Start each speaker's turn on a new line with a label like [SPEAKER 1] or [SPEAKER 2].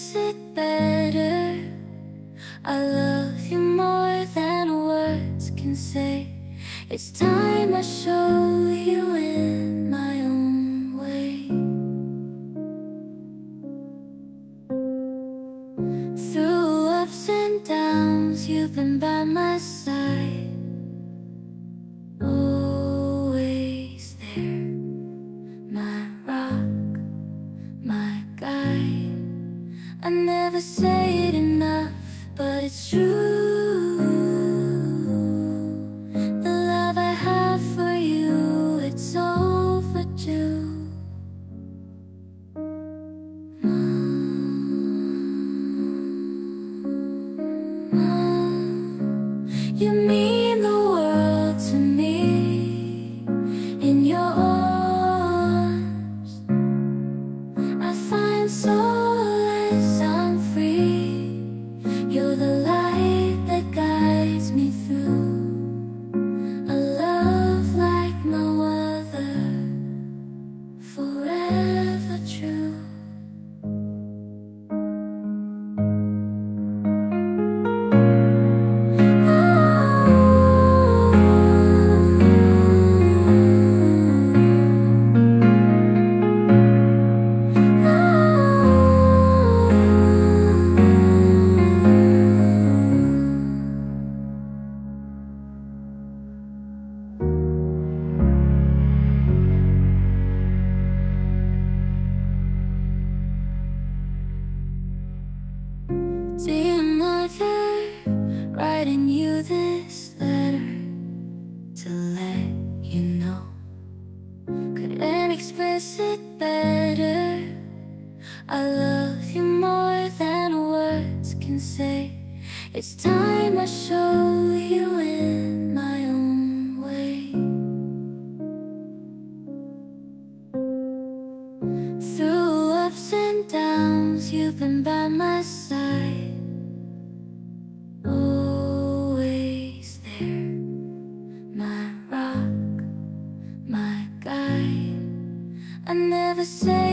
[SPEAKER 1] express it better. I love you more than words can say. It's time I show you in my own way. Through ups and downs, you've been by my side, always there, my rock, my guide. I never say it enough, but it's true. The love I have for you, it's overdue. You mean the world to me. In your arms I find solace, I'm free. You're the light that guides me through a love like no other, forever true. Dear mother, writing you this letter to let you know. Couldn't express it better. I love you more than words can say. It's time I show you in my own way. Through ups and downs, you've been by my side, always there, my rock, my guide. I never say